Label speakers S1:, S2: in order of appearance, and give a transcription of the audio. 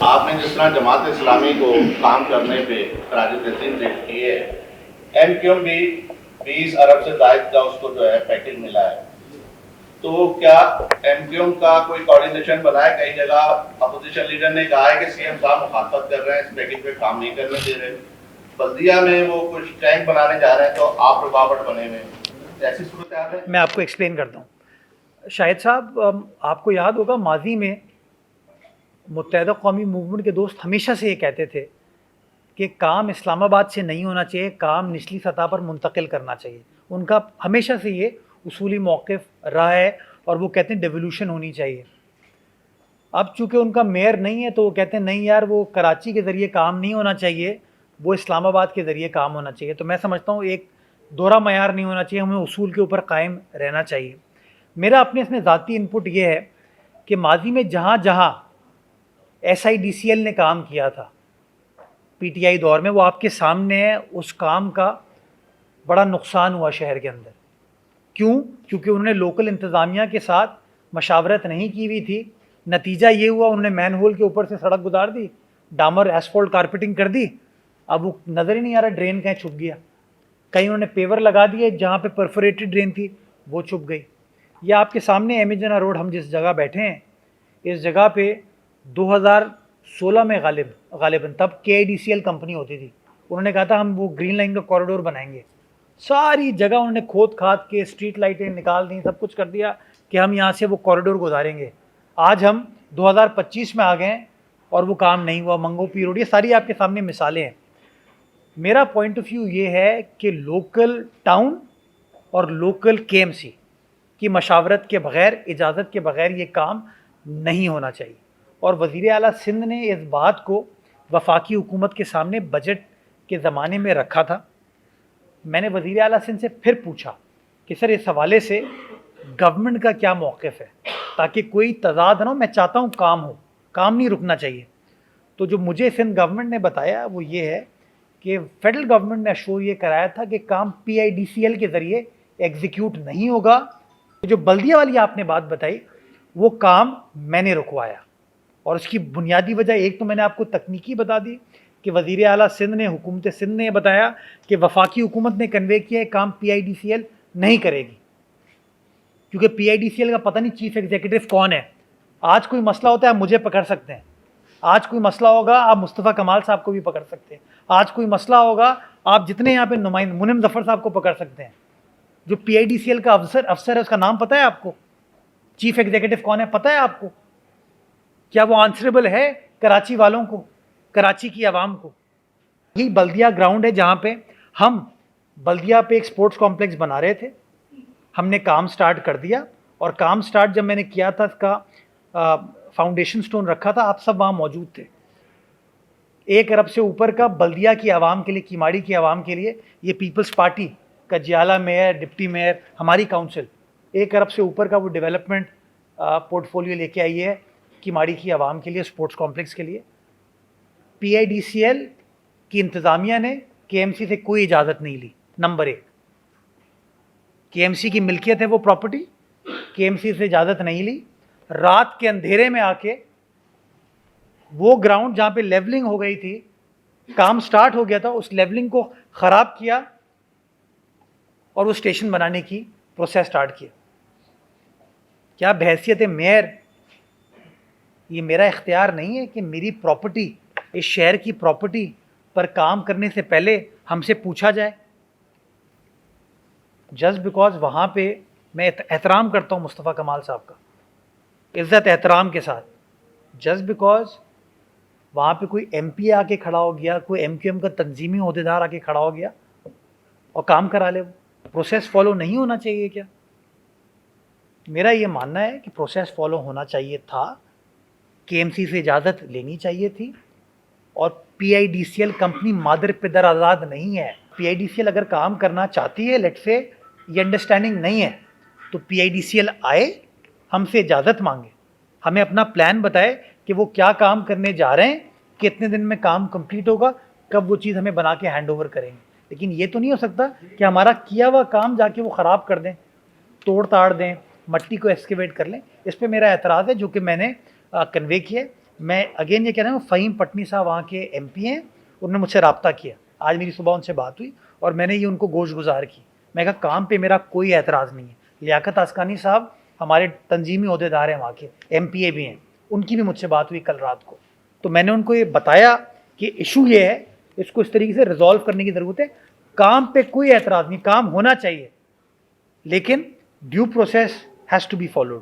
S1: आपने जिस तरह जमात इस्लामी को काम करने पे खराज तहसीन पेश की है, एमक्यूएम भी 20 अरब से जायद का उसको जो है पैकेज मिला है, तो क्या एमक्यूएम का कोई कोऑर्डिनेशन बना है? कई जगह अपोजिशन लीडर ने कहा है कि सीएम साहब मुखालफत कर रहे हैं, इस पैकेज पे काम नहीं करने दे रहे। बल्दिया में वो कुछ टैंक बनाने जा रहे हैं तो आप रुकावट बने हुए हैं, ऐसी सूरत हाल है।
S2: मैं आपको एक्सप्लेन करता हूँ। शाहिद साहब, आपको याद होगा माजी में मुत्तहदा कौमी मूवमेंट के दोस्त हमेशा से ये कहते थे कि काम इस्लामाबाद से नहीं होना चाहिए, काम निचली सतह पर मुंतकिल करना चाहिए। उनका हमेशा से ये उसूली मौक़िफ़ रहा है और वो कहते हैं डेवोल्यूशन होनी चाहिए। अब चूँकि उनका मेयर नहीं है तो वो कहते हैं नहीं यार, वो कराची के ज़रिए काम नहीं होना चाहिए, वो इस्लामाबाद के ज़रिए काम होना चाहिए। तो मैं समझता हूँ एक दोहरा मयार नहीं होना चाहिए, हमें उसूल के ऊपर कायम रहना चाहिए। मेरा अपने इसमें ज़ाती इनपुट ये है कि माजी में जहाँ जहाँ SIDCL ने काम किया था PTI दौर में, वो आपके सामने है। उस काम का बड़ा नुकसान हुआ शहर के अंदर। क्यों? क्योंकि उन्होंने लोकल इंतज़ामिया के साथ मशावरत नहीं की हुई थी। नतीजा ये हुआ, उन्होंने मैन होल के ऊपर से सड़क गुजार दी, डामर एसफॉल्ट कारपेटिंग कर दी, अब वो नज़र ही नहीं आ रहा ड्रेन कहीं छुप गया। कहीं उन्होंने पेवर लगा दिए, जहाँ पे परफोरेटेड ड्रेन थी वो छुप गई। या आपके सामने एमिजना रोड, हम जिस जगह बैठे हैं, इस जगह पे 2016 में गालिबन तब KIDCL कंपनी होती थी, उन्होंने कहा था हम वो ग्रीन लाइन का कॉरिडोर बनाएंगे। सारी जगह उन्होंने खोद खाद के स्ट्रीट लाइटें निकाल दी, सब कुछ कर दिया कि हम यहाँ से वो कॉरिडोर गुजारेंगे। आज हम 2025 में आ गए हैं और वो काम नहीं हुआ। मंगो पी रोड, ये सारी आपके सामने मिसालें हैं। मेरा पॉइंट ऑफ व्यू ये है कि लोकल टाउन और लोकल KMC की मशावरत के बग़ैर, इजाज़त के बग़ैर ये काम नहीं होना चाहिए। और वज़ीर आला सिंध ने इस बात को वफाकी हुकूमत के सामने बजट के ज़माने में रखा था। मैंने वज़ीर आला सिंध से फिर पूछा कि सर इस हवाले से गवर्नमेंट का क्या मौक़िफ़ है, ताकि कोई तज़ाद ना हो। मैं चाहता हूँ काम हो, काम नहीं रुकना चाहिए। तो जो मुझे सिंध गवर्नमेंट ने बताया वो ये है कि फेडरल गवर्नमेंट ने अश्योर ये कराया था कि काम PIDCL के ज़रिए एग्जीक्यूट नहीं होगा। जो बल्दिया वाली आपने बात बताई, वो काम मैंने रुकवाया, और उसकी बुनियादी वजह एक तो मैंने आपको तकनीकी बता दी कि वज़ीर आला सिंध ने, हुकूमत सिंध ने बताया कि वफाकी हुकूमत ने कन्वे किया है काम PIDCL नहीं करेगी, क्योंकि PIDCL का पता नहीं चीफ एग्जीक्यूटिव कौन है। आज कोई मसला होता है आप मुझे पकड़ सकते हैं, आज कोई मसला होगा आप मुस्तफ़ा कमाल साहब को भी पकड़ सकते हैं, आज कोई मसला होगा आप जितने यहाँ पे नुमाइंदे मुनिम जफ़र साहब को पकड़ सकते हैं। जो PIDCL का अफसर है उसका नाम पता है आपको? चीफ एग्जीक्यूटिव कौन है पता है आपको? क्या वो आंसरेबल है कराची वालों को, कराची की आवाम को? यही बल्दिया ग्राउंड है जहाँ पे हम बल्दिया पे एक स्पोर्ट्स कॉम्प्लेक्स बना रहे थे। हमने काम स्टार्ट कर दिया, और काम स्टार्ट जब मैंने किया था, इसका फाउंडेशन स्टोन रखा था, आप सब वहाँ मौजूद थे। 1 अरब से ऊपर का बल्दिया की आवाम के लिए, कीमाड़ी की आवाम के लिए, ये पीपल्स पार्टी का जियाला मेयर, डिप्टी मेयर, हमारी काउंसिल 1 अरब से ऊपर का वो डेवलपमेंट पोर्टफोलियो लेके आई है कीमाड़ी की आवाम के लिए, स्पोर्ट्स कॉम्प्लेक्स के लिए। PIDCL की इंतज़ामिया ने KMC से कोई इजाज़त नहीं ली। नंबर 1, KMC की मिल्कियत है वो प्रॉपर्टी, KMC से इजाज़त नहीं ली। रात के अंधेरे में आके वो ग्राउंड जहाँ पे लेवलिंग हो गई थी, काम स्टार्ट हो गया था, उस लेवलिंग को ख़राब किया और वो स्टेशन बनाने की प्रोसेस स्टार्ट किया। क्या बहैसियत मेयर, ये मेरा इख्तियार नहीं है कि मेरी प्रॉपर्टी, इस शहर की प्रॉपर्टी पर काम करने से पहले हमसे पूछा जाए? जस्ट बिकॉज वहाँ पे मैं एहतराम करता हूँ मुस्तफ़ा कमाल साहब का, इज़्ज़त एहतराम के साथ, जस्ट बिकॉज वहाँ पे कोई MP आके खड़ा हो गया, कोई MQM का तंजीमी ओहदेदार आके खड़ा हो गया और काम करा ले, वो प्रोसेस फॉलो नहीं होना चाहिए क्या? मेरा ये मानना है कि प्रोसेस फॉलो होना चाहिए था, KMC से इजाज़त लेनी चाहिए थी, और PIDCL कंपनी मादर पिदर आज़ाद नहीं है। PIDCL अगर काम करना चाहती है, लेट से ये अंडरस्टैंडिंग नहीं है, तो PIDCL आए, हमसे इजाज़त मांगे, हमें अपना प्लान बताए कि वो क्या काम करने जा रहे हैं, कितने दिन में काम कंप्लीट होगा, कब वो चीज़ हमें बना के हैंड ओवर करेंगे। लेकिन ये तो नहीं हो सकता कि हमारा किया हुआ काम जाके वो ख़राब कर दें, तोड़ ताड़ दें, मट्टी को एक्सकेवेट कर लें। इस पर मेरा एतराज़ है, जो कि मैंने कन्वे किया है। मैं अगेन ये कह रहा हूँ, फ़हीम पटनी साहब वहाँ के MP हैं, उन्होंने मुझसे रब्ता किया, आज मेरी सुबह उनसे बात हुई और मैंने ये उनको गोश गुजार की। मैं कहा काम पे मेरा कोई एतराज़ नहीं है। लियाकत अस्कानी साहब हमारे तंजीमी ओहदेदार हैं वहाँ के, MPA भी हैं, उनकी भी मुझसे बात हुई कल रात को। तो मैंने उनको ये बताया कि इशू ये है, इसको इस तरीके से रिजॉल्व करने की ज़रूरत है। काम पे कोई एतराज़ नहीं, काम होना चाहिए, लेकिन due process has to be followed.